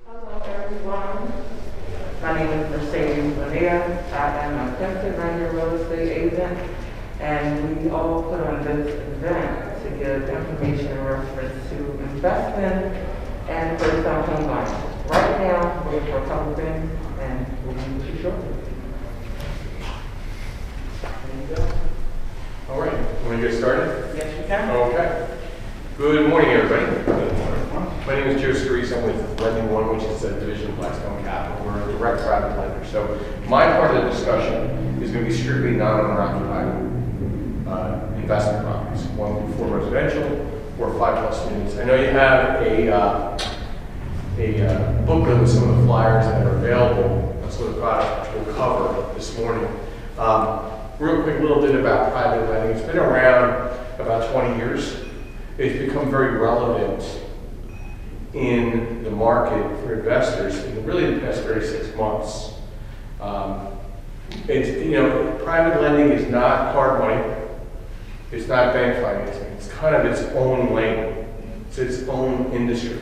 Hello, everyone. My name is Mercedes Lanier. I am a Pennsylvania real estate agent, and we all put on this event to give information in reference to investment and first-time home buying. Right now, we're for a couple things, and we'll be with you shortly. There you go. All right, want to get started? Yes, you can. Okay. Good morning, everybody. My name is Scorese. I'm with Lending One, which is a division of Blackstone Capital. We're a direct private lender. So my part of the discussion is going to be strictly non-owner-occupied investment properties, 1 through 4 residential or 5+ units. I know you have a booklet with some of the flyers that are available. That's what the products we'll cover this morning. Real quick, little bit about private lending. It's been around about 20 years. It's become very relevant in the market for investors in really the past 36 months. Private lending is not hard money. It's not bank financing. It's kind of its own lane. It's its own industry.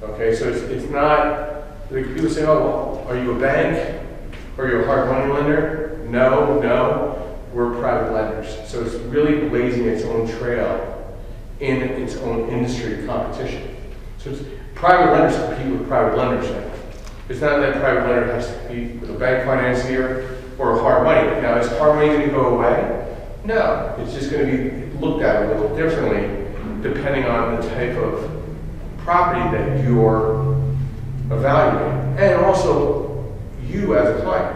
Okay, so it's not, like people say, oh, well, are you a bank? Are you a hard money lender? No, we're private lenders. So it's really blazing its own trail in its own industry competition. So private lenders compete with private lenders now. It's not that private lender has to compete with a bank financier or a hard money. Now, is hard money going to go away? No, it's just going to be looked at a little differently depending on the type of property that you're evaluating. And also you as a client,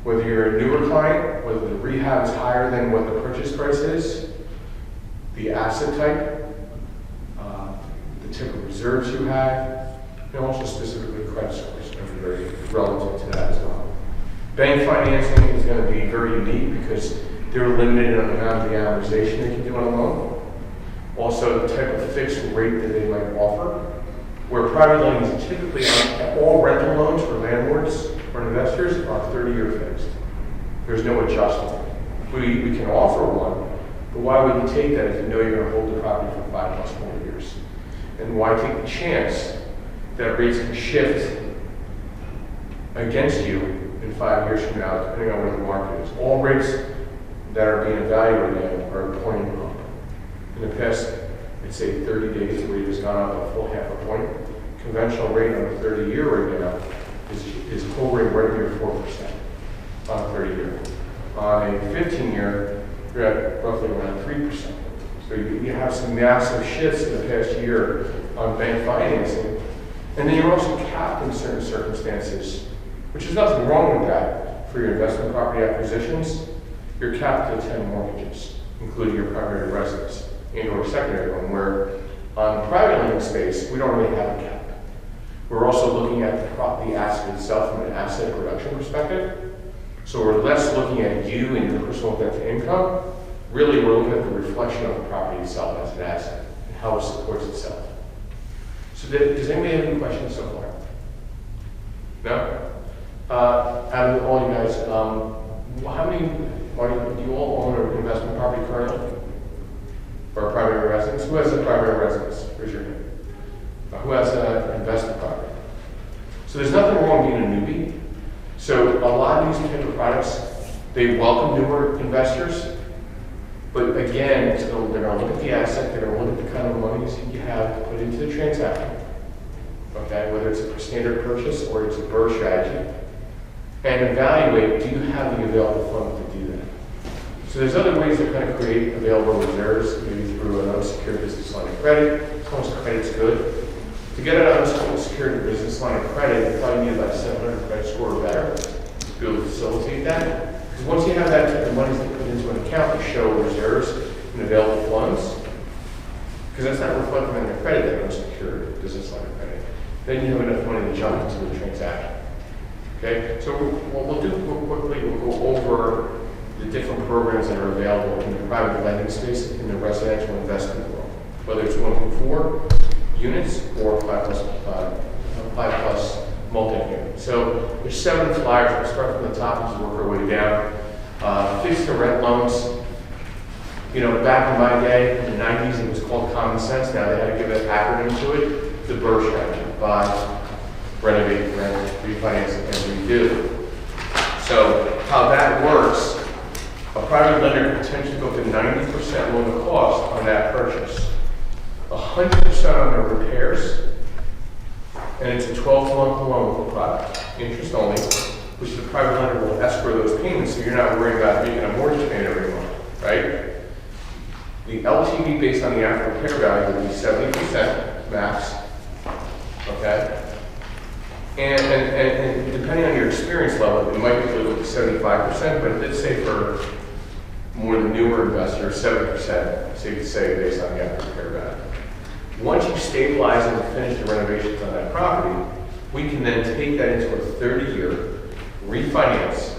whether you're a newer client, whether the rehab is higher than what the purchase price is, the asset type, the type of reserves you have, and also specifically credit scores are very relative to that as well. Bank financing is going to be very unique because they're limited on the amount of the amortization they can do on a loan. Also, the type of fixed rate that they might offer, where private lending is typically all rental loans for landlords or investors are 30-year fixed. There's no adjustment. We can offer one, but why would you take that if you know you're going to hold the property for 5+ more years? And why take the chance that rates can shift against you in 5 years from now, depending on where the market is? All rates that are being evaluated are pointing up. In the past, I'd say 30 days, the rate has gone up a full half a point. Conventional rate on a 30-year right now is hovering right near 4% on a 30-year. On a 15-year, you're at roughly around 3%. So you have some massive shifts in the past year on bank financing. And then you're also capped in certain circumstances, which is nothing wrong with that for your investment property acquisitions. You're capped to 10 mortgages, including your primary residence and or secondary one, where on the private lending space, we don't really have a cap. We're also looking at the asset itself from an asset production perspective. So we're less looking at you and your personal debt to income. Really, we're looking at the reflection of the property itself as an asset and how it supports itself. So does anybody have any questions so far? No? Out of all you guys, do you all own an investment property currently? Or a primary residence? Who has a primary residence? Raise your hand. Who has an investment property? So there's nothing wrong being a newbie. So a lot of these type of products, they welcome newer investors. But again, they're going to look at the asset, they're going to look at the kind of monies that you have to put into the transaction. Okay, whether it's a standard purchase or it's a BRRRR strategy. And evaluate, do you have the available funds to do that? So there's other ways to kind of create available reserves, maybe through an unsecured business line of credit. As long as credit's good. To get an unsecured business line of credit, you probably need about 700 credit score or better to be able to facilitate that. Because once you have that type of money to put into an account to show reserves and available funds, because that's not reflected on your credit, that unsecured business line of credit, then you have enough money to jump into a transaction. Okay, so what we'll do quickly, we'll go over the different programs that are available in the private lending space in the residential investment world, whether it's 1 through 4 units or 5+ multi-unit. So there's 7 flyers. We'll start from the top and work our way down. Fixed to rent loans. You know, back in my day, in the 90s, it was called common sense. Now they had to give an acronym to it. The BRRRR strategy. Buy, renovate, rent, refinance, and redo. So how that works, a private lender can potentially go up to 90% loan to cost on that purchase, 100% on the repairs, and it's a 12-month loan product, interest only, which the private lender will escrow those payments, so you're not worried about making a mortgage payment every month, right? The LTV based on the after repair value will be 70% max, okay? And depending on your experience level, it might be a little bit 75%, but let's say for more than newer investors, 70%, so you could say based on the after repair value. Once you stabilize and finish the renovations on that property, we can then take that into a 30-year refinance,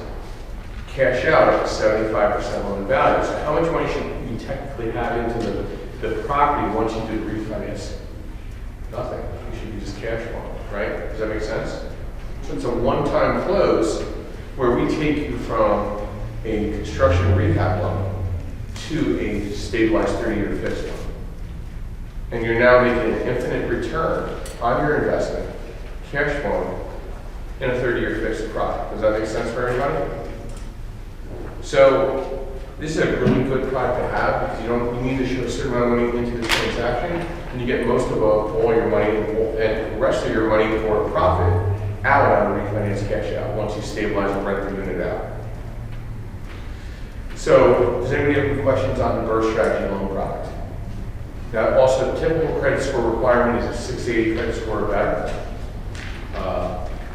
cash out at 75% loan to value. So how much money should you technically have into the property once you do the refinance? Nothing. You should be just cash flowing, right? Does that make sense? So it's a one-time close where we take you from a construction rehab loan to a stabilized 30-year fixed loan. And you're now making an infinite return on your investment, cash flowing, in a 30-year fixed product. Does that make sense for everybody? So this is a really good product to have because you need to show a certain amount of money into the transaction, and you get most of all your money and the rest of your money for profit out on the refinance cash out once you stabilize and rent the unit out. So does anybody have any questions on the burst strategy loan product? Now also typical credit score requirement is a 680 credit score or better.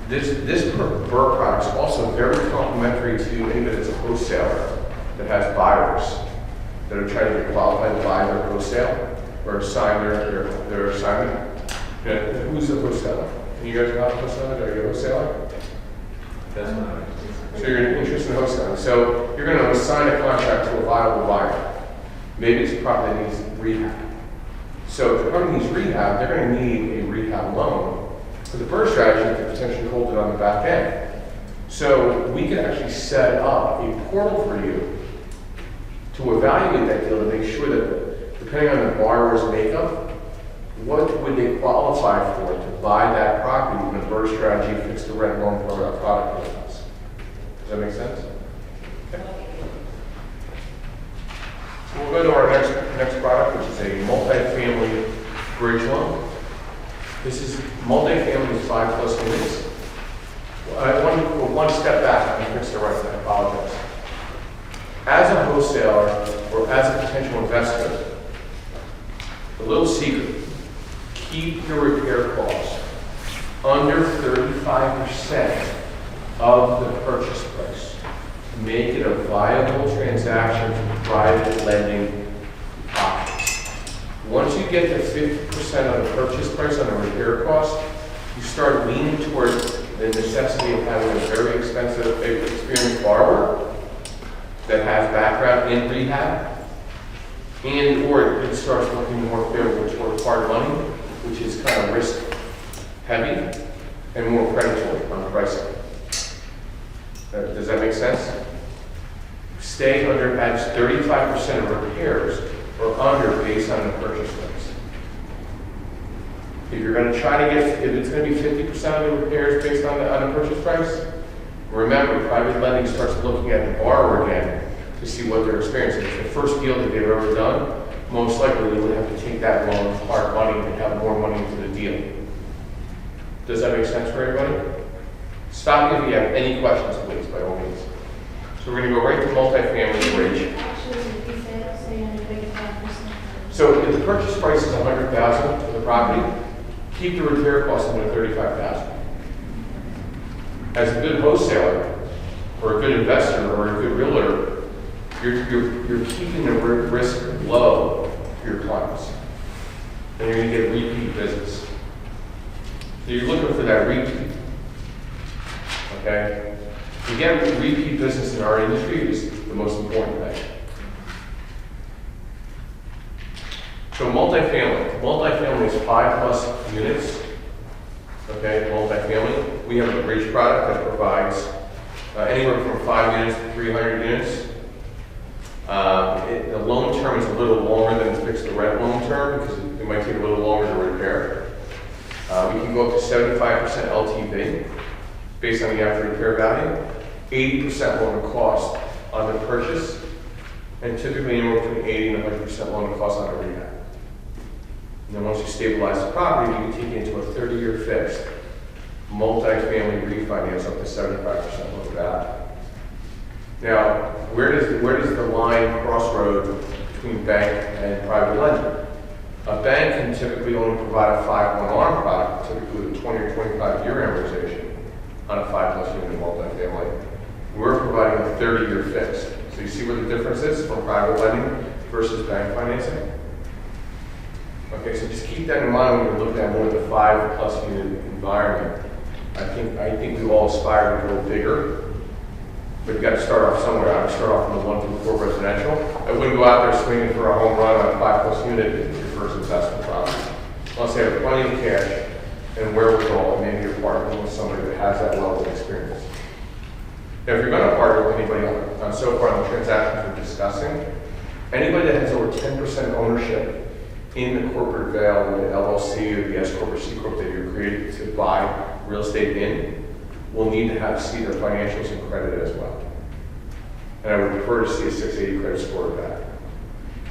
This BRRRR product is also very complementary to anybody that's a wholesaler that has buyers that are trying to get qualified to buy their wholesale or sign their assignment. Who's a wholesaler? Can you guys know a wholesaler? Are you a wholesaler? That's fine. So you're interested in wholesaling. So you're going to assign a contract to a viable buyer. Maybe it's a property that needs rehab. So if the property needs rehab, they're going to need a rehab loan. For the BRRRR strategy, you could potentially hold it on the back end. So we could actually set up a portal for you to evaluate that deal to make sure that, depending on the borrower's makeup, what would they qualify for to buy that property in a BRRRR strategy fixed to rent loan product with us. Does that make sense? Okay. So we'll go to our next product, which is a multifamily bridge loan. This is multifamily with 5+ units. I want to go one step back and fix the right thing. I apologize. As a wholesaler or as a potential investor, the little secret, keep your repair costs under 35% of the purchase price. Make it a viable transaction for private lending options. Once you get to 50% of the purchase price on the repair cost, you start leaning towards the necessity of having a very expensive, experienced borrower that has background in rehab, and or it starts looking more favorable toward hard money, which is kind of risk heavy and more predatory on pricing. Does that make sense? Stay under at 35% of repairs or under based on the purchase price. If you're going to try to get, if it's going to be 50% of the repairs based on the purchase price, remember, private lending starts looking at the borrower again to see what they're experiencing. If it's the first deal that they've ever done, most likely they would have to take that loan hard money and have more money into the deal. Does that make sense for everybody? Stop me if you have any questions, please, by all means. So we're going to go right to multifamily bridge. So if the purchase price is $100,000 for the property, keep the repair cost under $35,000. As a good wholesaler, or a good investor, or a good realtor, you're keeping the risk low for your clients, and you're going to get repeat business. So you're looking for that repeat. Okay? To get repeat business in our industry is the most important thing. So multifamily is 5+ units. Okay, multifamily. We have a bridge product that provides anywhere from 5 units to 300 units. The loan term is a little longer than the fixed to rent loan term because it might take a little longer to repair. We can go up to 75% LTV based on the after repair value, 80% loan to cost on the purchase, and typically anywhere between 80 and 100% loan to cost on a rehab. And then once you stabilize the property, you can take it into a 30-year fixed, multi-family refinance up to 75% loan to value. Now, where does the line crossroad between bank and private lending? A bank can typically only provide a 5-1 arm product, typically with a 20 or 25-year amortization on a 5+ unit multifamily. We're providing a 30-year fixed. So you see where the difference is from private lending versus bank financing? Okay, so just keep that in mind when you're looking at more of the 5+ unit environment. I think we all aspire to go bigger, but you got to start off somewhere. I would start off from the 1 through 4 residential. I wouldn't go out there swinging for a home run on a 5+ unit as your first investment property. Unless you have plenty of cash and wherewithal, and maybe you're partnering with somebody that has that level of experience. Now, if you're going to partner with anybody on so far on the transactions we're discussing, anybody that has over 10% ownership in the corporate veil, or the LLC or the S Corp or C Corp that you're created to buy real estate in, will need to see their financials and credit as well. And I would prefer to see a 680 credit score or better.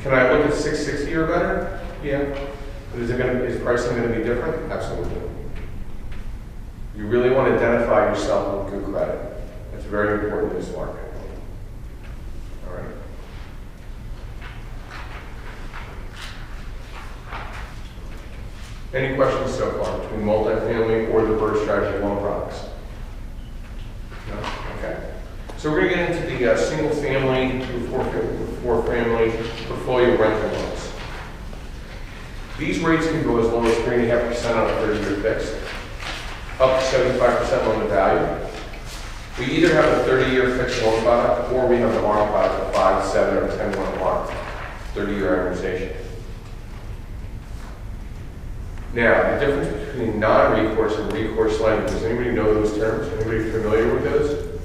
Can I look at 660 or better? Yeah. But is pricing going to be different? Absolutely. You really want to identify yourself with good credit. That's very important in this market. All right. Any questions so far between multifamily or the Bird Strategy loan products? No? Okay. So we're going to get into the single family through four family portfolio rental loans. These rates can go as low as 3.5% on a 30-year fixed, up to 75% loan to value. We either have a 30-year fixed loan product or we have an ARM product, a 5, 7, or 10-1 ARM, 30-year amortization. Now, the difference between non-recourse and recourse lending, does anybody know those terms? Anybody familiar with those?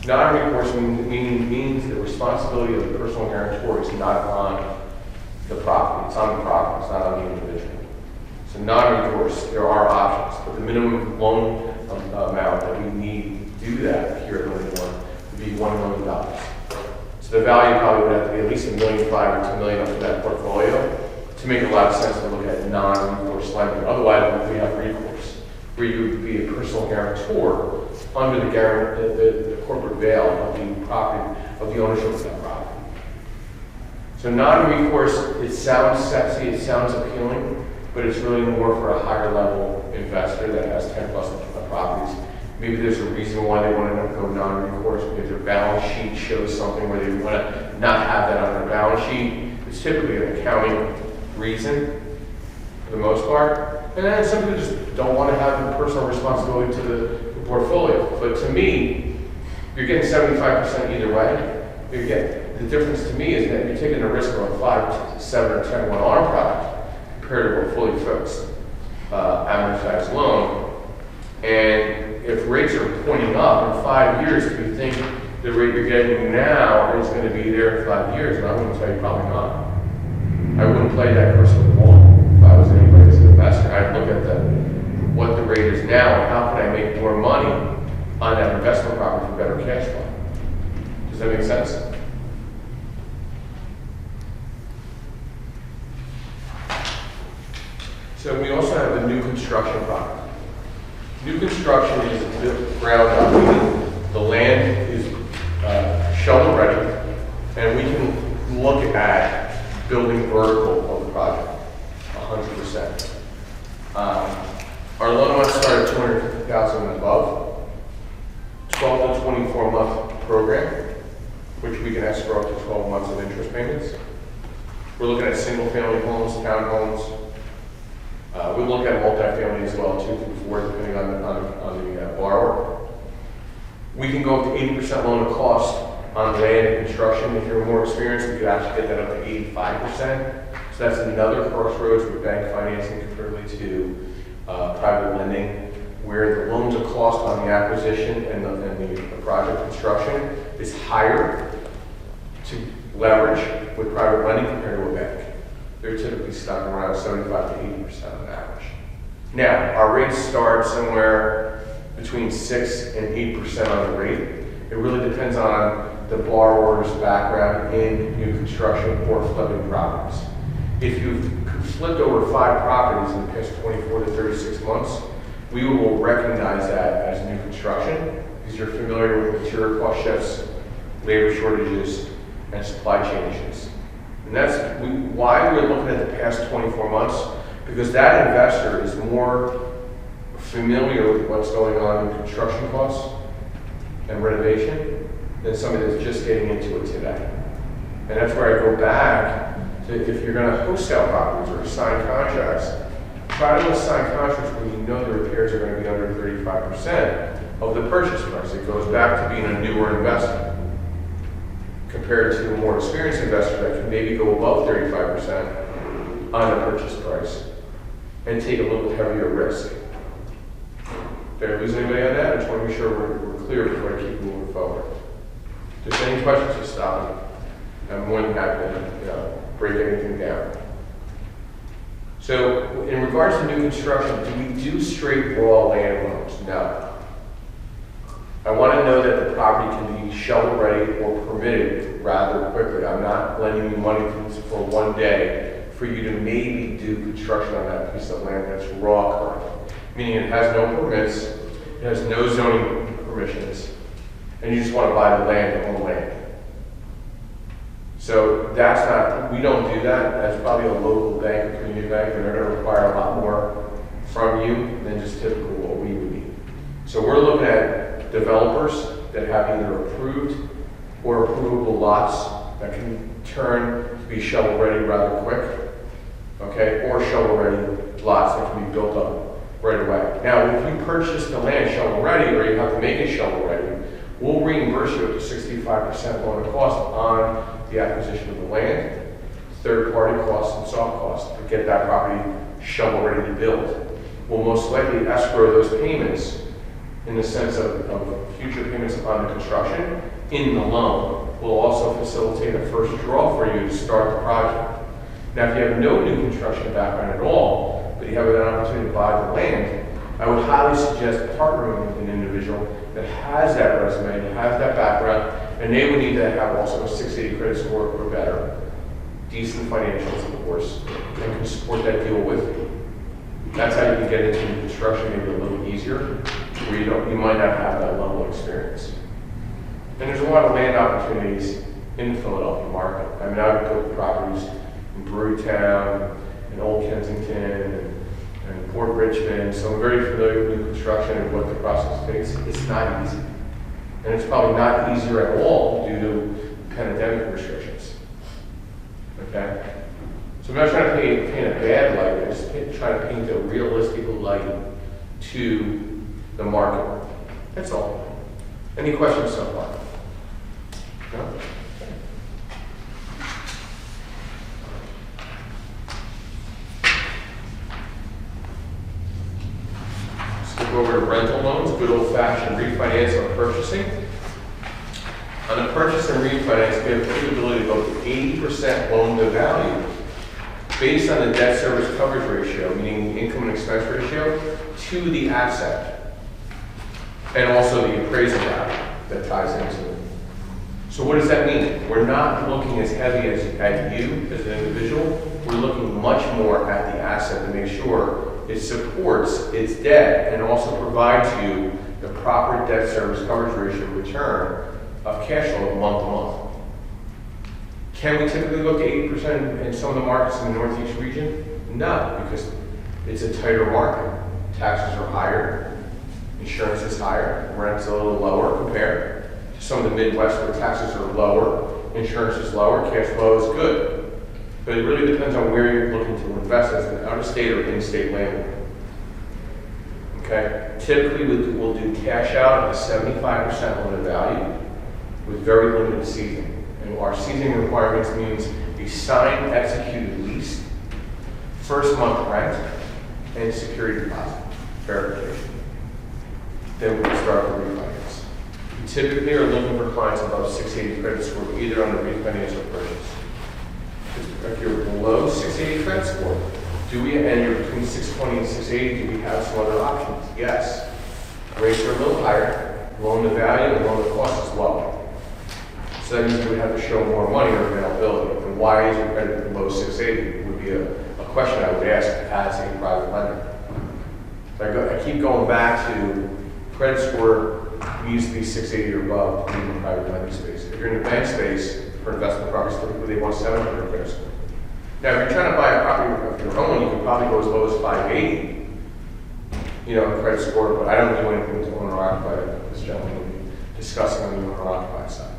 Non-recourse means the responsibility of the personal guarantor is not on the property, it's on the property, it's not on the individual. So non-recourse, there are options, but the minimum loan amount that we need to do that here at Lending One would be $1 million. So the value probably would have to be at least $1.5 million or $2 million up to that portfolio to make a lot of sense to look at non-recourse lending. Otherwise, we have recourse, where you would be a personal guarantor under the corporate veil of the property, of the ownership of that property. So non-recourse, it sounds sexy, it sounds appealing, but it's really more for a higher level investor that has 10+ properties. Maybe there's a reason why they want to go non-recourse, because their balance sheet shows something where they want to not have that on their balance sheet. It's typically an accounting reason, for the most part. And then some people just don't want to have the personal responsibility to the portfolio. But to me, you're getting 75% either way. The difference to me is that you're taking the risk of a 5, 7, or 10-1 ARM product compared to a fully fixed amortized loan. And if rates are pointing up in 5 years, do you think the rate you're getting now is going to be there in 5 years? And I wouldn't tell you probably not. I wouldn't play that crystal ball if I was anybody as an investor. I'd look at what the rate is now and how can I make more money on that investment property for better cash flow. Does that make sense? So we also have a new construction product. New construction is built ground up, meaning the land is shovel ready, and we can look at building vertical of the project, 100%. Our loan amounts start at $250,000 and above. 12 to 24 month program, which we can escrow up to 12 months of interest payments. We're looking at single family homes, townhomes. We look at multifamily as well, 2 through 4, depending on the borrower. We can go up to 80% loan to cost on land and construction. If you're more experienced, we could actually get that up to 85%. So that's another crossroads with bank financing compared to private lending, where the loan to cost on the acquisition and the project construction is higher to leverage with private lending compared to a bank. They're typically stuck around 75 to 80% on average. Now, our rates start somewhere between 6 and 8% on the rate. It really depends on the borrower's background in new construction or flipping properties. If you've flipped over 5 properties in the past 24 to 36 months, we will recognize that as new construction because you're familiar with material cost shifts, labor shortages, and supply chain issues. And that's why we're looking at the past 24 months, because that investor is more familiar with what's going on in construction costs and renovation than somebody that's just getting into it today. And that's where I go back to, if you're going to wholesale properties or sign contracts, try to assign contracts where you know the repairs are going to be under 35% of the purchase price. It goes back to being a newer investor compared to a more experienced investor that can maybe go above 35% on the purchase price and take a little bit heavier risk. Did I lose anybody on that? I just want to be sure we're clear before I keep moving forward. If there's any questions, just stop me. I'm more than happy to break anything down. So in regards to new construction, do we do straight raw land loans? No. I want to know that the property can be shovel ready or permitted rather quickly. I'm not lending you money for one day for you to maybe do construction on that piece of land that's raw currently. Meaning it has no permits, it has no zoning permissions, and you just want to buy the land to own land. So that's not, we don't do that. That's probably a local bank or community bank, and they're going to require a lot more from you than just typical what we would need. So we're looking at developers that have either approved or approvable lots that can turn to be shovel ready rather quick, okay, or shovel ready lots that can be built up right away. Now, if you purchase the land shovel ready or you have to make it shovel ready, we'll reimburse you up to 65% loan of cost on the acquisition of the land, third-party costs and soft costs to get that property shovel ready to build. We'll most likely escrow those payments in the sense of future payments upon the construction in the loan. We'll also facilitate a first draw for you to start the project. Now, if you have no new construction background at all, but you have an opportunity to buy the land, I would highly suggest partnering with an individual that has that resume, that has that background, and they would need to have also a 680 credit score or better, decent financials, of course, and can support that deal with you. That's how you can get into new construction maybe a little easier, where you might not have that level of experience. And there's a lot of land opportunities in the Philadelphia market. I mean, I've built properties in Brewtown, in Old Kensington, and Port Richmond, so I'm very familiar with new construction and what the process takes. It's not easy. And it's probably not easier at all due to pandemic restrictions. Okay? So I'm not trying to paint a bad light, I'm just trying to paint a realistic light to the market. That's all. Any questions so far? No? Skip over to rental loans, good old-fashioned refinance or purchasing. On the purchase and refinance, we have the ability to go to 80% loan to value based on the debt service coverage ratio, meaning income and expense ratio, to the asset, and also the appraisal value that ties into it. So what does that mean? We're not looking as heavy at you as an individual. We're looking much more at the asset to make sure it supports its debt and also provides you the proper debt service coverage ratio return of cash flow month to month. Can we typically look at 80% in some of the markets in the Northeast region? No, because it's a tighter market. Taxes are higher, insurance is higher, rent's a little lower compared to some of the Midwest where taxes are lower, insurance is lower, cash flow is good. But it really depends on where you're looking to invest as an out-of-state or in-state landlord. Okay? Typically, we'll do cash out at a 75% loan to value with very limited seasoning. And our seasoning requirements means a signed, executed lease, first month rent, and security deposit verification. Then we can start the refinance. We typically are looking for clients above 680 credit score, either on the refinance or purchase. If you're below 680 credit score, Do we, and you're between 620 and 680, do we have some other options? Yes. Rates are a little higher, loan to value and loan to cost is low. So that means we would have to show more money or availability. And why is your credit below 680 would be a question I would ask as a private lender. I keep going back to credit score needs to be 680 or above to be in the private lending space. If you're in the bank space for investment properties, typically they want 700 credit score. Now, if you're trying to buy a property of your own, you can probably go as low as 580, credit score, but I don't do anything to owner occupied. This gentleman will be discussing on the owner occupied side.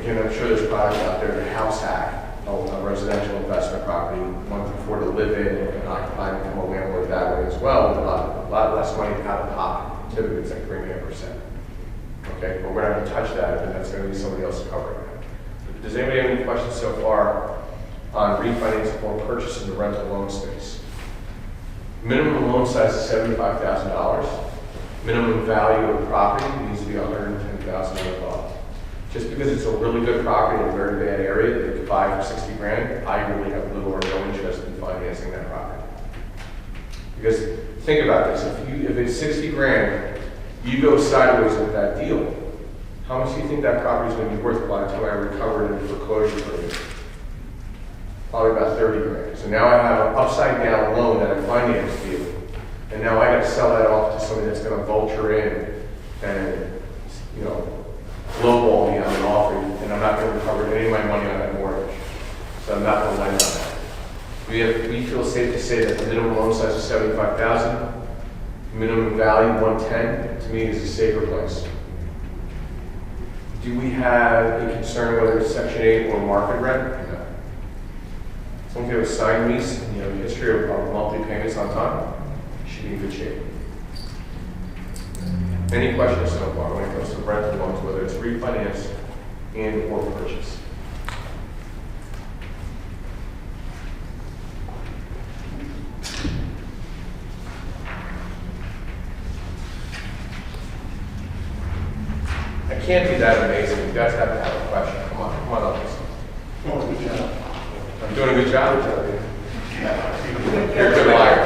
Again, I'm sure there's products out there, the house hack, a residential investment property, one can afford to live in and occupy and become a landlord that way as well, with a lot less money out of pocket. Typically, it's like 3.5%. Okay, but we're not going to touch that, and that's going to be somebody else covering that. Does anybody have any questions so far on refinancing or purchasing the rental loan space? Minimum loan size is $75,000. Minimum value of the property needs to be $110,000 or above. Just because it's a really good property in a very bad area that you could buy for 60 grand, I really have little or no interest in financing that property. Because think about this, if it's 60 grand, you go sideways with that deal, how much do you think that property is going to be worth by the time I recover it in foreclosure for you? Probably about 30 grand. So now I have an upside down loan that I financed you, and now I got to sell that off to somebody that's going to vulture in and, lowball me on an offer, and I'm not going to recover any of my money on that mortgage. So I'm not going to lend on that. We feel safe to say that the minimum loan size is $75,000, minimum value $110. To me, is a safer place. Do we have a concern whether it's Section 8 or market rent? No. As long as you have a signed lease and you have a history of monthly payments on time, you should be in good shape. Any questions so far when it comes to rental loans, whether it's refinance and or purchase? I can't be that amazing. You guys have to have a question. Come on up. Good job. I'm doing a good job. You're a good liar.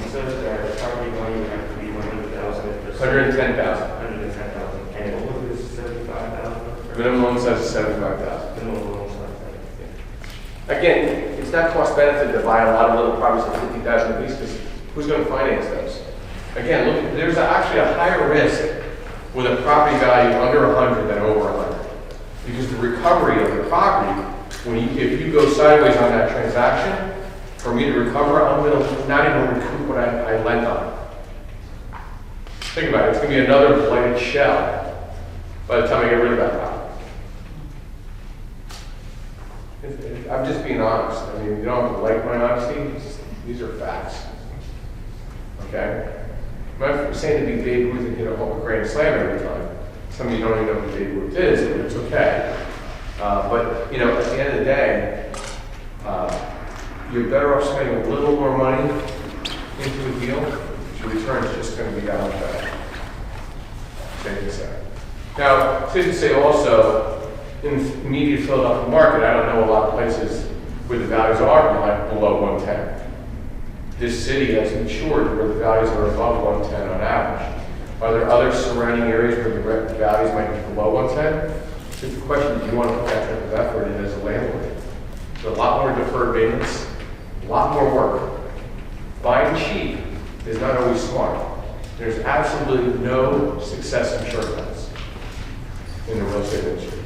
You said that the property value would have to be $100,000. 110,000. 110,000. And what was this, 75,000? Minimum loan size is 75,000. Minimum loan size. Again, it's not cost benefit to buy a lot of little properties at 50,000 apiece because who's going to finance those? Again, look, there's actually a higher risk with a property value under 100 than over 100 because the recovery of the property, if you go sideways on that transaction, for me to recover, I'm going to not even recoup what I lent on. Think about it, it's going to be another blighted shell by the time I get rid of that property. I'm just being honest. I mean, you don't have to like my honesty. These are facts. Okay? I'm not saying to be Babe Ruth and hit a grand slam every time. Some of you don't even know what Babe Ruth is, but it's okay. But at the end of the day, you're better off spending a little more money into a deal, because your return is just going to be that much better. Safe to say. Now, safe to say also, in the immediate Philadelphia market, I don't know a lot of places where the values are below 110. This city has matured where the values are above 110 on average. Are there other surrounding areas where the values might be below 110? It's the question, do you want to put that type of effort in as a landlord? There's a lot more deferred maintenance, a lot more work. Buying cheap is not always smart. There's absolutely no success in shortcuts in the real estate industry.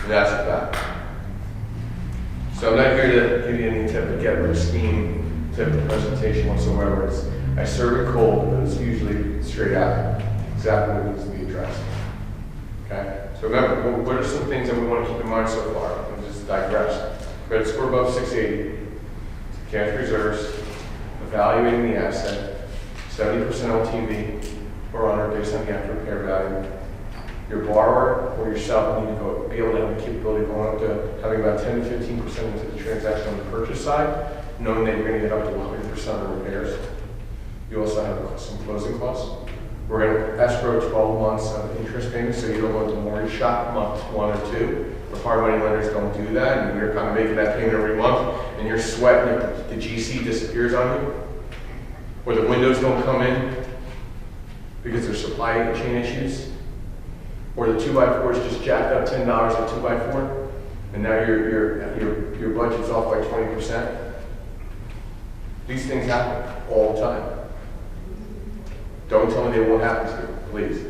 And that's a fact. So I'm not here to give you any type of get-rich scheme type of presentation whatsoever. I serve it cold, but it's usually straight out. Exactly what needs to be addressed. Okay? So remember, what are some things that we want to keep in mind so far? I'll just digress. Credit score above 680, cash reserves, evaluating the asset, 70% LTV or under based on the after repair value. Your borrower or yourself need to be able to have the capability of going up to having about 10 to 15% into the transaction on the purchase side, knowing that you're going to get up to 100% of the repairs. You also have some closing costs. We're gonna escrow 12 months of interest payments, so you don't want the mortgage shot month 1 or 2. But hard money lenders don't do that, and you're kind of making that payment every month, and you're sweating if the GC disappears on you, or the windows don't come in because there's supply chain issues, or the 2x4 is just jacked up $10 a 2x4, and now your budget's off by 20%. These things happen all the time. Don't tell me they won't happen to you, please.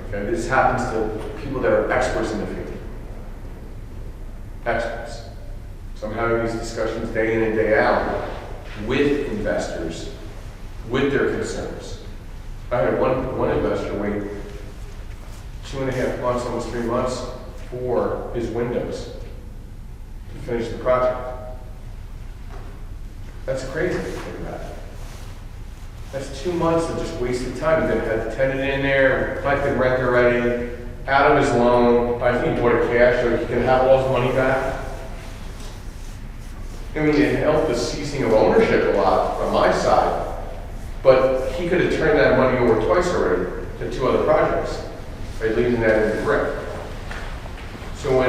Okay, this happens to people that are experts in the field. Experts. So I'm having these discussions day in and day out with investors, with their concerns. I had one investor wait 2.5 months, almost 3 months for his windows to finish the project. That's crazy to think about. That's 2 months of just wasted time. He then had the tenant in there, collected rent already, out of his loan. I think he bought it cash so he can have all his money back. I mean, it helped the ceasing of ownership a lot from my side, but he could have turned that money over twice already to 2 other projects by leaving that in the brick. So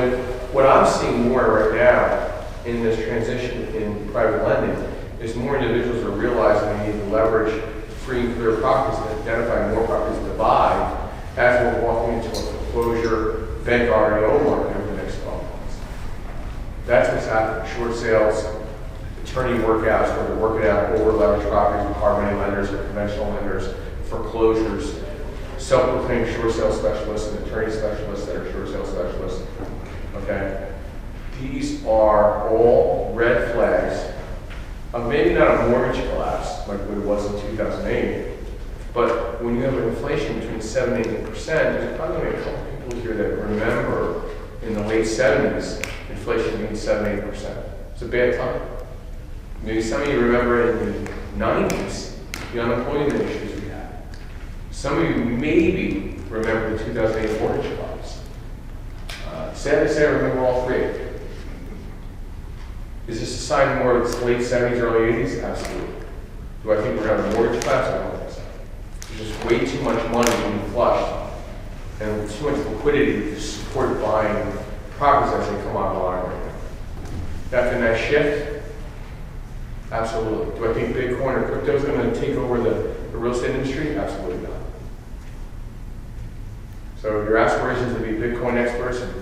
what I'm seeing more right now in this transition in private lending is more individuals are realizing they need to leverage free and clear properties and identify more properties to buy as we're walking into a foreclosure, bank REO market over the next 12 months. That's what's happening. Short sales, attorney workouts where they're working out over leveraged properties with hard money lenders or conventional lenders, foreclosures, self-proclaimed short sale specialists and attorney specialists that are short sale specialists. Okay? These are all red flags. Maybe not a mortgage collapse like what it was in 2008, but when you have an inflation between 7 and 8%, there's probably only a couple people here that remember in the late 70s, inflation being 7 8%. It's a bad time. Maybe some of you remember in the 90s, the unemployment issues we had. Some of you maybe remember the 2008 mortgage collapse. Sad to say, I remember all 3. Is this a sign more of the late 70s, early 80s? Absolutely. Do I think we're having a mortgage collapse? I don't think so. There's just way too much money being flushed and too much liquidity to support buying properties as they come online right now. After that shift, absolutely. Do I think Bitcoin or crypto is going to take over the real estate industry? Absolutely not. So your aspirations to be Bitcoin experts and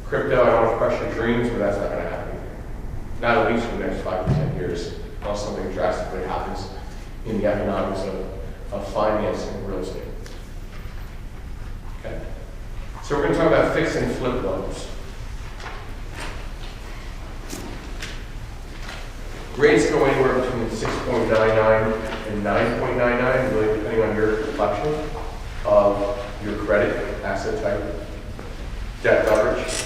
crypto, I don't want to crush your dreams, but that's not going to happen. Not at least for the next 5 to 10 years, unless something drastically happens in the economics of finance and real estate. Okay. So we're going to talk about fix and flip loans. Rates go anywhere between 6.99 and 9.99, really depending on your reflection of your credit, asset type, debt coverage,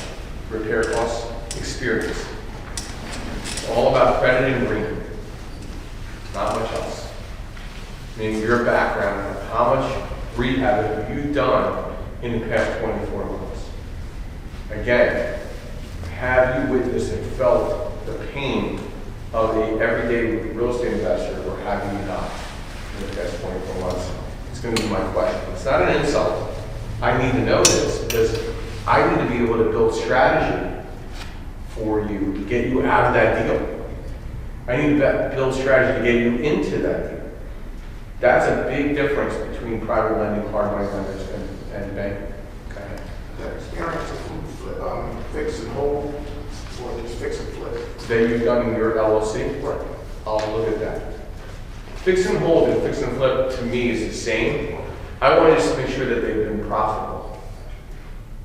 repair costs, experience. It's all about credit and rating, not much else. I mean, your background, how much rehab have you done in the past 24 months? Again, have you witnessed and felt the pain of the everyday real estate investor, or have you not in the past 24 months? It's going to be my question. It's not an insult. I need to know this because I need to be able to build strategy for you to get you out of that deal. I need to build strategy to get you into that deal. That's a big difference between private lending, hard money lenders, and banking. Okay. That experience of fix and hold, or just fix and flip. That you've done in your LLC? Right. I'll look at that. Fix and hold and fix and flip to me is the same. I want to just make sure that they've been profitable.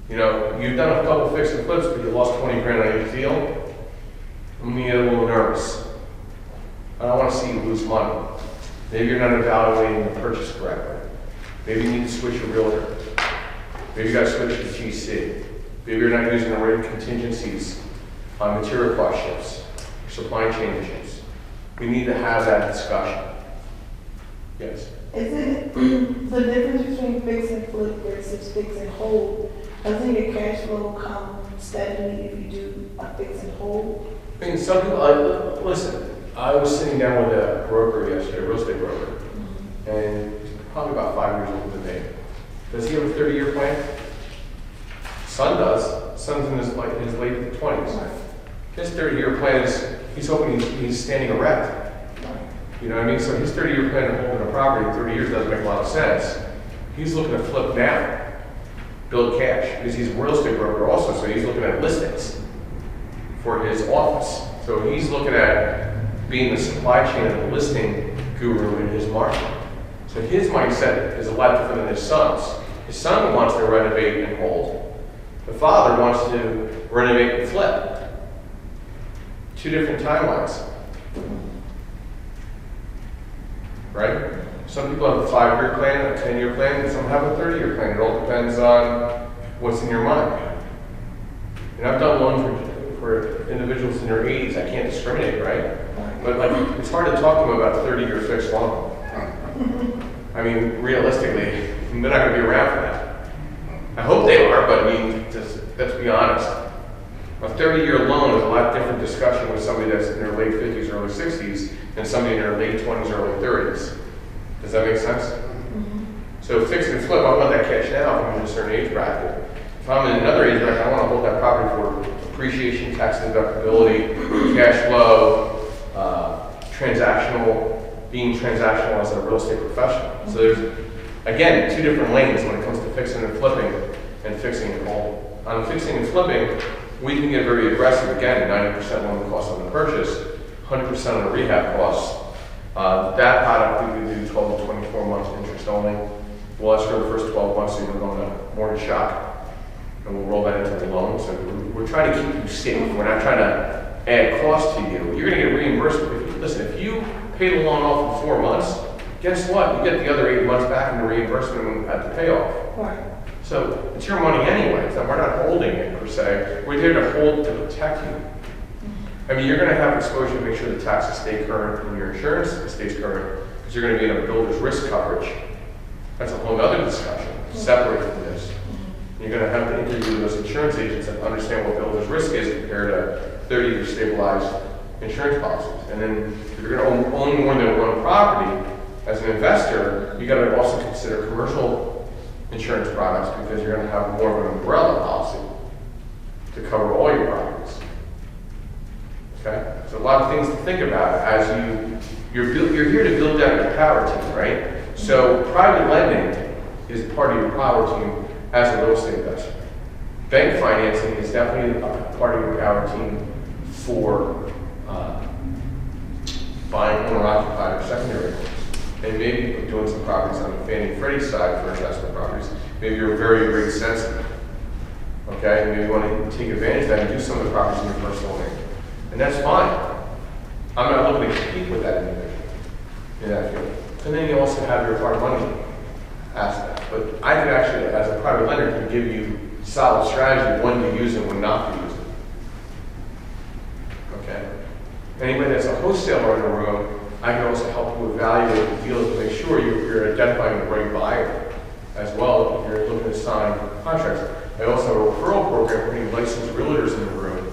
You know, you've done a couple fix and flips, but you lost 20 grand on each deal. I'm gonna get a little nervous. I don't want to see you lose money. Maybe you're not evaluating the purchase correctly. Maybe you need to switch your realtor. Maybe you got to switch to GC. Maybe you're not using the right contingencies on material cost shifts, or supply chain issues. We need to have that discussion. Yes. Is it the difference between fix and flip versus fix and hold? Doesn't your cash flow come steadily if you do a fix and hold? I mean, some people, listen, I was sitting down with a broker yesterday, a real estate broker, and probably about 5 years older than me. Does he have a 30-year plan? Son does. Son's in his late 20s. His 30-year plan is, he's hoping he's standing erect. You know what I mean? So his 30-year plan of holding a property in 30 years doesn't make a lot of sense. He's looking to flip now, build cash, because he's a real estate broker also, so he's looking at listings for his office. So he's looking at being the supply chain of the listing guru in his market. So his mindset is a lot different than his son's. His son wants to renovate and hold. The father wants to renovate and flip. Two different timelines. Right? Some people have a 5-year plan, a 10-year plan, and some have a 30-year plan. It all depends on what's in your mind. And I've done loans for individuals in their 80s. I can't discriminate, right? But like, it's hard to talk to them about 30-year fixed loan. I mean, realistically, they're not going to be around for that. I hope they are, but I mean, just, let's be honest. A 30-year loan is a lot different discussion with somebody that's in their late 50s, early 60s, than somebody in their late 20s, early 30s. Does that make sense? Mm-hmm. So fix and flip, I want that cash now if I'm in a certain age bracket. If I'm in another age bracket, I want to hold that property for appreciation, tax deductibility, cash flow, being transactional as a real estate professional. So there's, again, 2 different lanes when it comes to fixing and flipping and fixing and holding. On fixing and flipping, we can get very aggressive, again, 90% loan cost on the purchase, 100% on the rehab costs. That product we can do 12 to 24 months interest only. We'll escrow the first 12 months so you don't go into mortgage shock, and we'll roll that into the loan. So we're trying to keep you safe. We're not trying to add cost to you. You're going to get reimbursed. If you pay the loan off in 4 months, guess what? You get the other 8 months back in the reimbursement at the payoff. Right. So it's your money anyway. So we're not holding it per se. We're there to hold to protect you. I mean, you're going to have exposure to make sure the taxes stay current and your insurance stays current, because you're going to be in a builder's risk coverage. That's a whole other discussion, separate from this. You're going to have to interview those insurance agents and understand what builder's risk is compared to 30-year stabilized insurance policies. And then if you're going to own more than one property, as an investor, you got to also consider commercial insurance products, because you're going to have more of an umbrella policy to cover all your properties. Okay? So a lot of things to think about as you're here to build out your power team, right? So private lending is part of your power team as a real estate investor. Bank financing is definitely a part of your power team for buying owner-occupied or secondary homes. And maybe doing some properties on the Fannie and Freddie side for investment properties. Maybe you're very rate sensitive. Okay? Maybe you want to take advantage of that and do some of the properties in your personal name. And that's fine. I'm not looking to compete with that individual in that field. And then you also have your hard money aspect. But I could actually, as a private lender, can give you solid strategy, when to use it, when not to use it. Okay? Anybody that's a wholesaler in the room, I can also help you evaluate the deals to make sure you're identifying the right buyer as well if you're looking to sign contracts. I also have a referral program putting licensed realtors in the room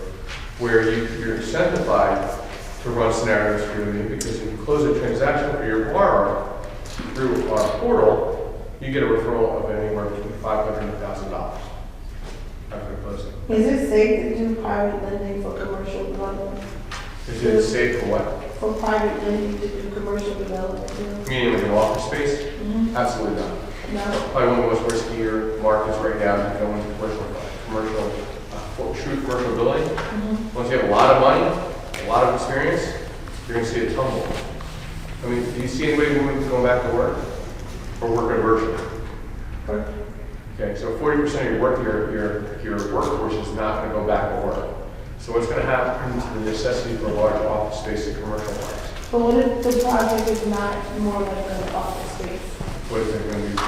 where you're incentivized to run scenarios for you, because if you close a transaction for your borrower through our portal, you get a referral of anywhere between $500 and $1,000 after closing. Is it safe to do private lending for commercial development? Is it safe for what? For private lending to do commercial development? Meaning like an office space? Mm-hmm. Absolutely not. No. Probably one of the most riskier markets right now to go into true commercial building. Mm-hmm. Once you have a lot of money, a lot of experience, you're going to see a tumble. I mean, do you see anybody moving going back to work or working virtually? Okay, so 40% of your workforce is not going to go back to work. So what's going to happen to the necessity for a large office space in commercial parks? But what if the project is not more like an office space? What is it going to be?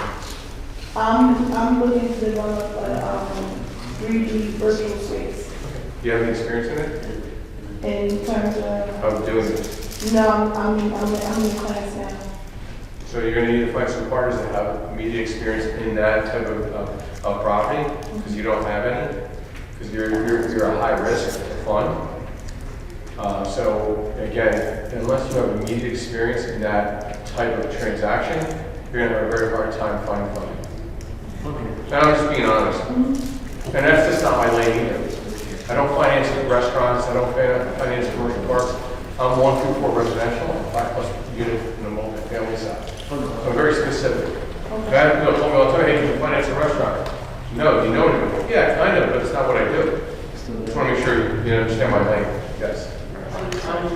I'm looking to develop a 3D virtual space. Do you have any experience in it? In terms Of doing it? no, I'm in class now. So you're going to need to find some partners that have media experience in that type of property, because you don't have any, because you're a high risk fund. So again, unless you have immediate experience in that type of transaction, you're gonna have a very hard time finding funding. And I'm just being honest. And that's just not my lane either. I don't finance restaurants, I don't finance commercial parks. I'm 1 through 4 residential, 5+ unit in the multifamily side. I'm very specific. Guy told me all the time, hey, can you finance a restaurant? No, do you know anyone? Yeah, kind of, but it's not what I do. Just want to make sure you understand my lane. Yes. How does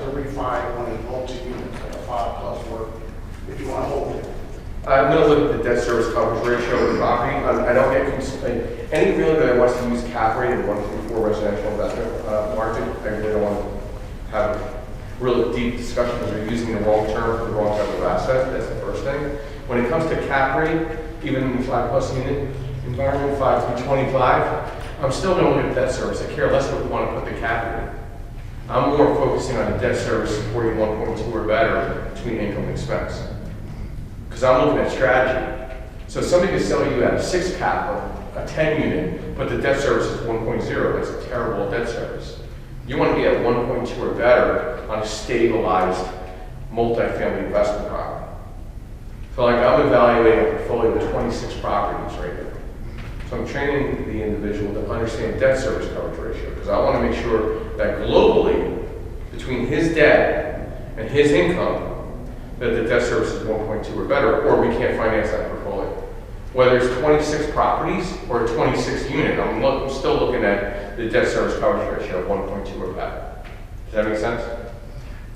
the refi on a multi-unit, like a 5+ work, if you want to hold it? I'm going to look at the debt service coverage ratio of the property. I don't get any realtor that wants to use cap rate in 1 through 4 residential investment market. I really don't want to have a really deep discussion because we're using the wrong term for the wrong type of asset. That's the first thing. When it comes to cap rate, even in the 5+ unit environment, 5 through 25, I'm still going to look at debt service. I care less what we want to put the cap rate. I'm more focusing on the debt service supporting 1.2 or better between income and expense. Because I'm looking at strategy. So somebody can sell you at a 6 cap or a 10 unit, but the debt service is 1.0. That's a terrible debt service. You want to be at 1.2 or better on a stabilized multifamily investment property. So like I'm evaluating a portfolio of 26 properties right now. So I'm training the individual to understand debt service coverage ratio because I want to make sure that globally, between his debt and his income, that the debt service is 1.2 or better, or we can't finance that portfolio. Whether it's 26 properties or a 26 unit, I'm still looking at the debt service coverage ratio of 1.2 or better. Does that make sense?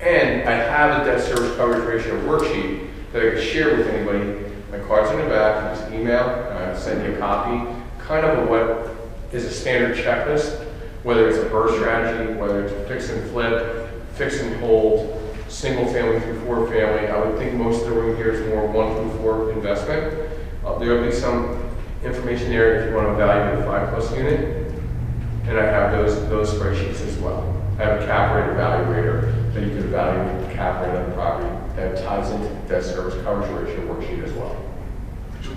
And I have a debt service coverage ratio worksheet that I can share with anybody. My card's in the back, you just email, and I send you a copy, kind of what is a standard checklist, whether it's a burst strategy, whether it's fix and flip, fix and hold, single family through 4 family. I would think most of the room here is more 1 through 4 investment. There will be some information there if you want to evaluate a 5+ unit, and I have those spreadsheets as well. I have a cap rate evaluator that you can evaluate the cap rate on the property that ties into the debt service coverage ratio worksheet as well.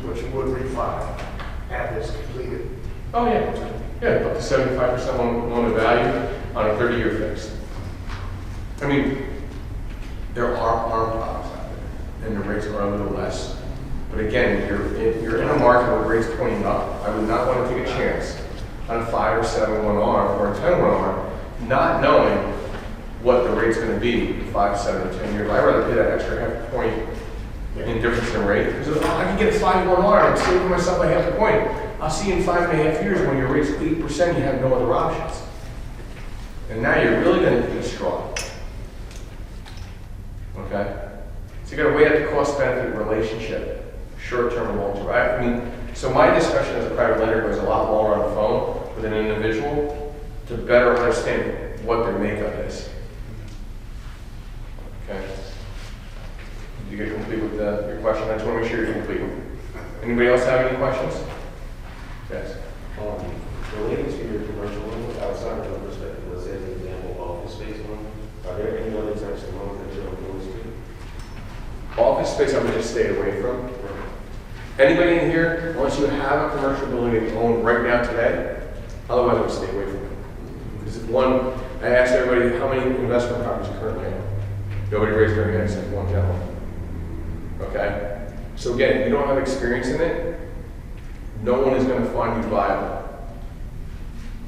But you would refi, have this completed. Oh yeah, yeah, up to 75% loan to value on a 30-year fix. I mean, there are products out there, and the rates are a little less. But again, you're in a market where rates pointing up. I would not want to take a chance on a 5 or 7 1 arm or a 10 1 arm, not knowing what the rate's going to be 5, 7, or 10 years. I'd rather pay that extra half point in difference in rate. Because I can get a 5 1 arm and save myself by half a point. I'll see in 5.5 years when your rate's 8%, you have no other options. And now you're really going to be a straw. Okay? So you got to weigh out the cost-benefit relationship. Short-term and long-term. I mean, so my discussion as a private lender goes a lot longer on the phone with an individual to better understand what their makeup is. Okay. Did you get complete with your question? I just want to make sure you're complete. Anybody else have any questions? Yes. Relating to your commercial loan, outside of the perspective, let's say as an example, office space loan, are there any other types of loans that you're opposed to? Office space, I would just stay away from. Anybody in here, once you have a commercial building to own right now today, otherwise I would stay away from it. Because one, I asked everybody how many investment properties you currently own. Nobody raised their hand except one gentleman. Okay? So again, if you don't have experience in it, no one is going to find you viable.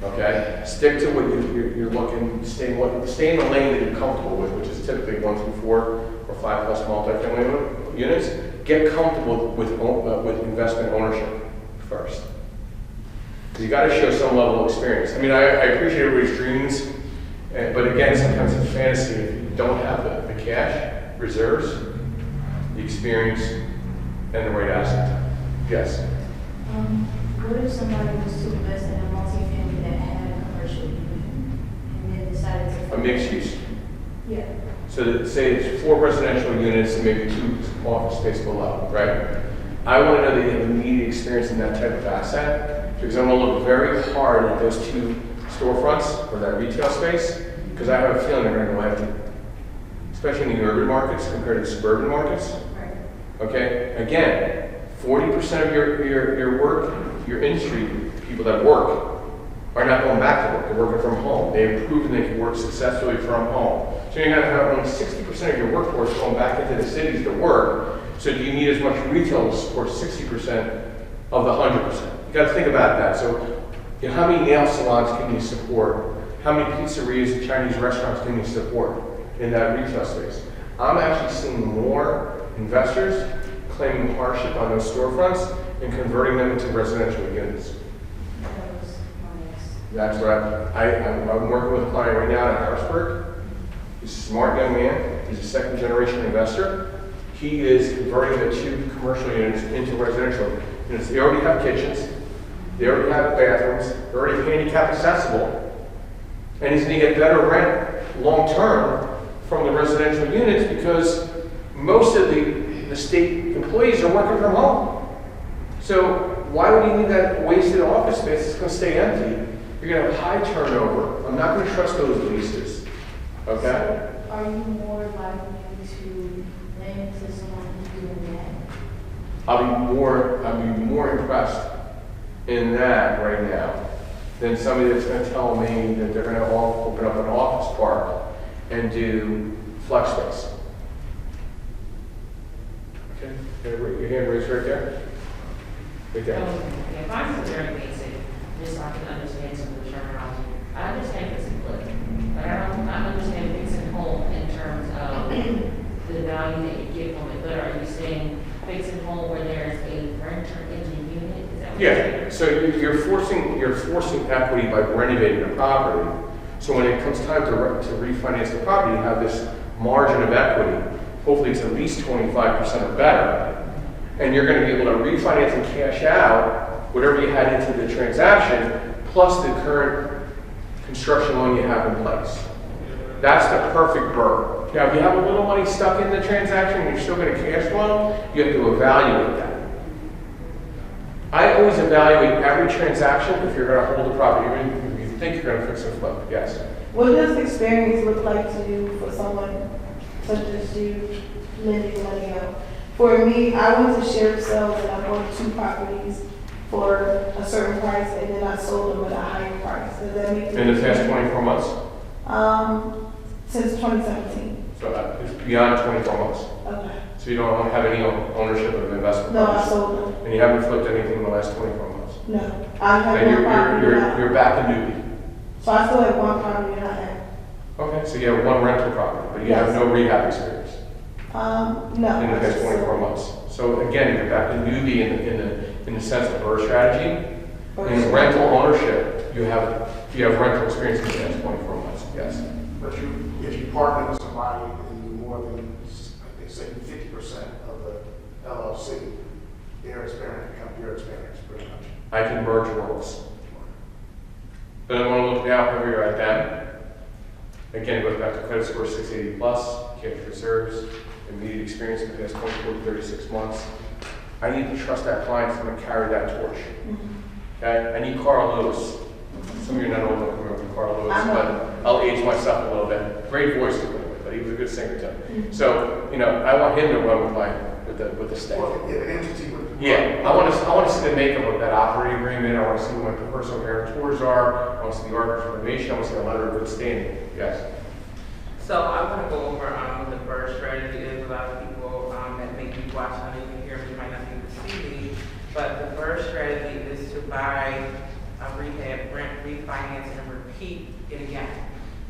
Okay? Stick to what you're looking, stay in the lane that you're comfortable with, which is typically 1 through 4 or 5+ multifamily units. Get comfortable with investment ownership first. Because you got to show some level of experience. I mean, I appreciate everybody's dreams, but again, sometimes it's fantasy if you don't have the cash, reserves, the experience, and the right asset. Yes? What if somebody was to invest in a multifamily that had a commercial unit and then decided to... A mixed use. Yeah. So that, say it's 4 residential units and maybe 2 office space below, right? I want to know that you have immediate experience in that type of asset because I'm going to look very hard at those 2 storefronts or that retail space because I have a feeling they're going to go empty, especially in the urban markets compared to the suburban markets. Right. Okay? Again, 40% of your work, your industry, people that work, are not going back to work. They're working from home. They've proven they can work successfully from home. So you're going to have only 60% of your workforce going back into the cities to work, So do you need as much retail to support 60% of the 100%? You gotta think about that. So, you know, how many nail salons can you support? How many pizzerias and Chinese restaurants can you support in that retail space? I'm actually seeing more investors claiming hardship on those storefronts and converting them into residential units. That was my next. That's what I'm working with a client right now in Harrisburg. He's a smart young man. He's a second generation investor. He is converting the 2 commercial units into residential units. They already have kitchens. They already have bathrooms. They're already handicap accessible. And he's going to get better rent long term from the residential units because most of the state employees are working from home. So why would you need that wasted office space? It's going to stay empty. You're going to have high turnover. I'm not going to trust those leases. Okay? So are you more likely to lend to someone who's doing that? I'll be more impressed in that right now than somebody that's going to tell me that they're going to all open up an office park and do flex space. Okay, your hand raised right there. Right there. Yeah, mine is very basic, just so I can understand some of the terminology. I understand fix and flip, but I don't understand fix and home in terms of the value that you get from it. But are you saying fix and home where there's a renter in the unit? Is that what you're saying? Yeah, so you're forcing equity by renovating the property. So when it comes time to refinance the property, you have this margin of equity. Hopefully it's at least 25% or better. And you're going to be able to refinance and cash out whatever you had into the transaction, plus the current construction loan you have in place. That's the perfect burr. Now, if you have a little money stuck in the transaction and you're still going to cash flow, you have to evaluate that. I always evaluate every transaction if you're going to hold the property, even if you think you're going to fix and flip. Yes. What does experience look like to you for someone such as you lending money out? For me, I went to share sales and I bought 2 properties for a certain price and then I sold them at a higher price. Does that make sense? In the past 24 months? Since 2017. So it's beyond 24 months. Okay. So you don't have any ownership of investment No, I properties? sold them. And you haven't flipped anything in the last 24 months? No. I have Then one property now. you're back in newbie. So I still have 1 property that I have. Okay, so you have 1 rental property, but you have Yes. no rehab experience No. in the past 24 months. So again, you're back to newbie in the sense of burr strategy. In rental ownership, you have rental experience in the past 24 months, yes. But if you partner with somebody and you more than, like they say, 50% of the LLC, their experience becomes your experience, pretty much. I can merge worlds. But I want to look now where you're at then. Again, it goes back to credit score 680 plus, cash reserves, immediate experience in the past 24 to 36 months. I need to trust that client is going to carry that torch. Okay? I need Carl Lewis. Some of you are not old enough to remember Carl Lewis, but I'll age myself a little bit. Great voice to play with, but he was a good singer too. So, you know, I want him to run with the state. Well, if an entity would. Yeah, I want to see the makeup of that operating agreement. I want to see what the personal guarantors are. I want to see the articles of information. I want to see a letter of good standing. Yes. So I want to go over what the burr strategy is. A lot of people that may be watching or even hear me might not be able to see me, but the burr strategy is to buy a rehab, rent, refinance, and repeat it again.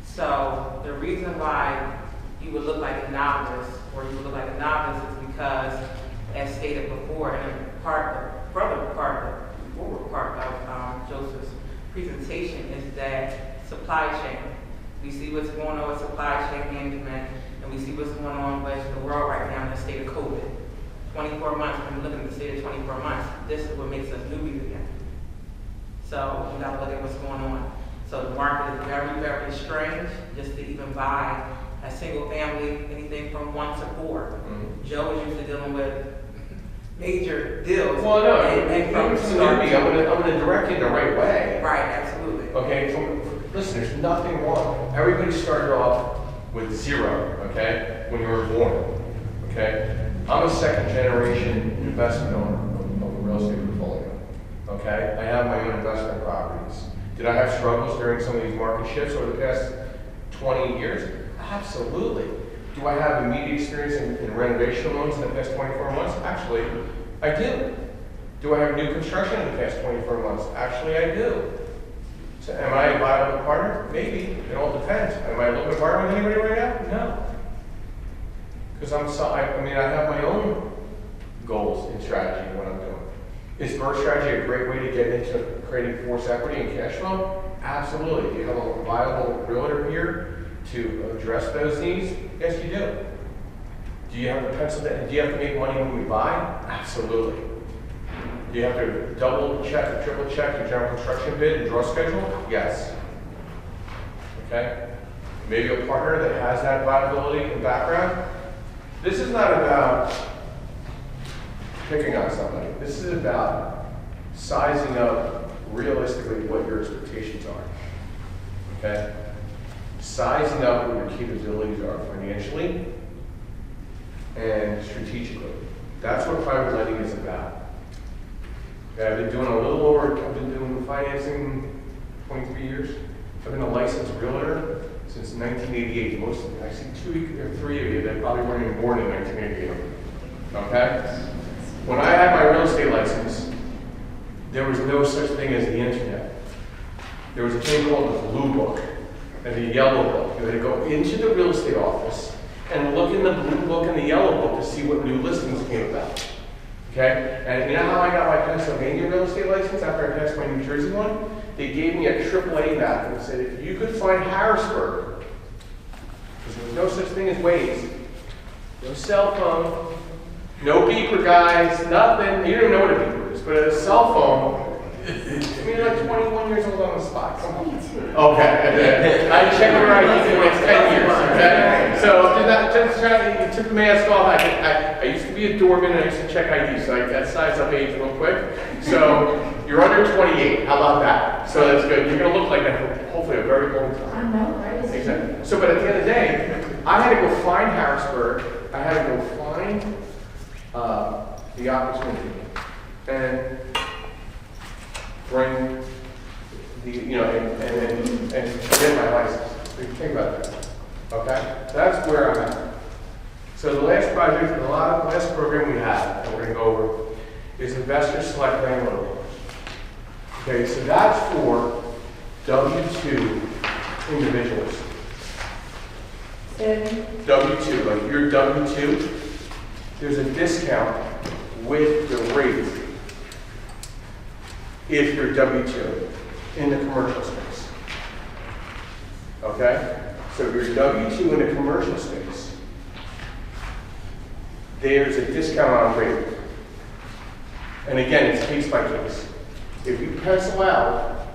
So the reason why you would look like a novice, or you would look like a novice, is because, as stated before, and the forward part of Joseph's presentation is that supply chain. We see what's going on with supply chain management, and we see what's going on with the world right now in the state of COVID. 24 months, when we look at the state of 24 months, this is what makes us newbies again. So we gotta look at what's going on. So the market is very, very strange just to even buy a single family, anything from 1 to 4. Joe is usually dealing with major deals. Well, no, and from start I'm going to direct you the right way. Right, absolutely. Okay, listen, there's nothing wrong. Everybody started off with 0, okay, when you were born, okay? I'm a second generation investment owner of a real estate portfolio, okay? I have my own investment properties. Did I have struggles during some of these market shifts over the past 20 years? Absolutely. Do I have immediate experience in renovation loans in the past 24 months? Actually, I do. Do I have new construction in the past 24 months? Actually, I do. So am I a viable partner? Maybe. It all depends. Am I looking to partner with anybody right now? No. Because I have my own goals and strategy in what I'm doing. Is burst strategy a great way to get into creating force equity and cash flow? Absolutely. Do you have a viable realtor here to address those needs? Yes, you do. Do you have to pencil that? Do you have to make money when we buy? Absolutely. Do you have to double check or triple check your general construction bid and draw schedule? Yes. Okay? Maybe a partner that has that viability and background. This is not about picking on somebody. This is about sizing up realistically what your expectations are. Okay? Sizing up what your capabilities are financially and strategically. That's what private lending is about. Okay, I've been doing financing 23 years. I've been a licensed realtor since 1988. Most of I see 2 or 3 of you that probably weren't even born in 1988. Okay? When I had my real estate license, there was no such thing as the internet. There was a thing called the blue book and the yellow book. You had to go into the real estate office and look in the blue book and the yellow book to see what new listings came about. Okay? And you know how I got my Pennsylvania real estate license after I passed my New Jersey one? They gave me a AAA map and said, if you could find Harrisburg, because there was no such thing as Waze, no cell phone, no beeper, guys, nothing. You don't even know what a beeper is, but a cell phone. I mean, you're like 21 years old on the spot. Come on. Okay. I check your ID for the next 10 years. Okay. So you took the mask off. I used to be a doorman and I used to check ID, so I got size up age real quick. So you're under 28. How about that? So that's good. You're gonna look like that for hopefully a very long time. I know, right? Exactly. So, but at the end of the day, I had to go find Harrisburg. I had to go find the opportunity and bring the, and get my license. Think about that. Okay? So that's where I'm at. So the last project, the last program we have, that we're going to go over, is Investor Select Landlord Loans. Okay, so that's for W-2 individuals. W-2, like your W-2, there's a discount with the rate if you're W-2 in the commercial space. Okay? So if you're W-2 in the commercial space, there's a discount on rate. And again, it's case by case. If you pencil out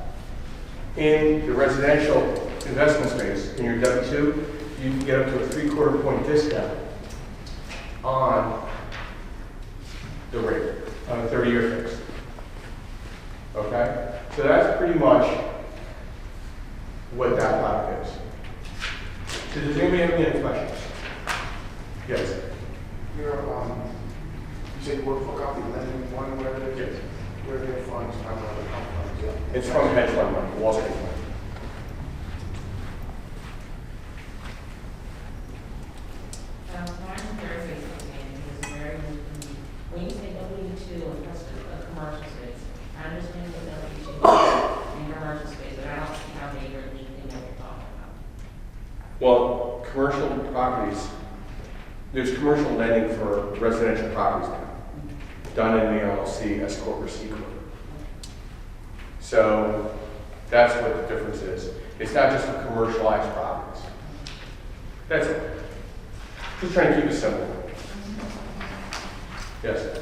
in the residential investment space in your W-2, you can get up to a 3/4 point discount on the rate, on a 30-year fix. Okay? So that's pretty much what that product is. So does anybody have any questions? Yes? You're, you said you work for a company, lending one, where they, Yes. where their funds come from, the company, yeah. It's from hedge fund money, Wall Street money. Martin Thursday is very, when you say W-2 and plus a commercial space, I understand what W-2 in commercial space, but I don't see how they really think what you're talking about. Well, commercial properties, there's commercial lending for residential properties now, done in the LLC, S Corp or C Corp. So that's what the difference is. It's not just for commercialized properties. That's it. Just trying to keep it simple. Yes?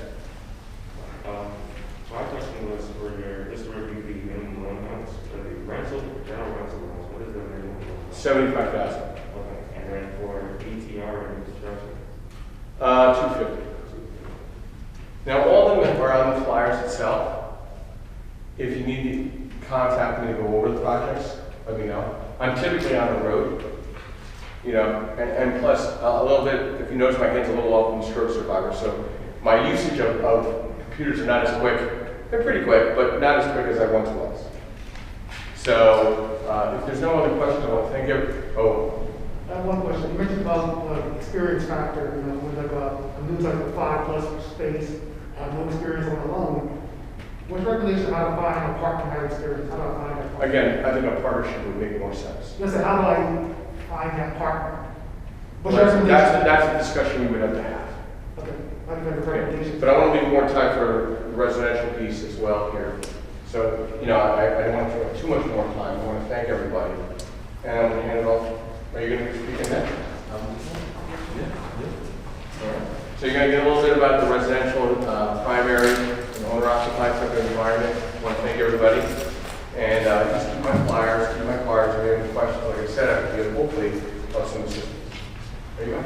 My question was for just to review the minimum loan amounts, for the rental, general rental loans, what is the minimum loan amount? 75,000. Okay, and then for ATR and construction? 250. Now, all of them are on the flyers itself. If you need to contact me to go over the projects, let me know. I'm typically on the road, and plus a little bit, if you notice my hand's a little off, I'm a stroke survivor, so my usage of computers are not as quick. They're pretty quick, but not as quick as I once was. So if there's no other questions, I want to thank you. I have one question. You mentioned about experience factor, you know, with like a new type of 5+ space, no experience on the loan. What's your recommendation how to find a partner that experience? How do I find that partner? Again, I think a partnership would make more sense. Listen, how do I find that partner? What's your That's, recommendation? that's a discussion we would have to have. Okay, I can make a recommendation. But I want to leave more time for the residential piece as well here. So, you know, I don't want to throw too much more time. I want to thank everybody. And I'm going to hand it off. Are you going to be speaking next? All right. So you're going to get a little bit about the residential primary and owner-occupied type of environment. I want to thank everybody. And just keep my flyers, keep my cards. If you have any questions, like I said, I can give hopefully some assistance. There you go.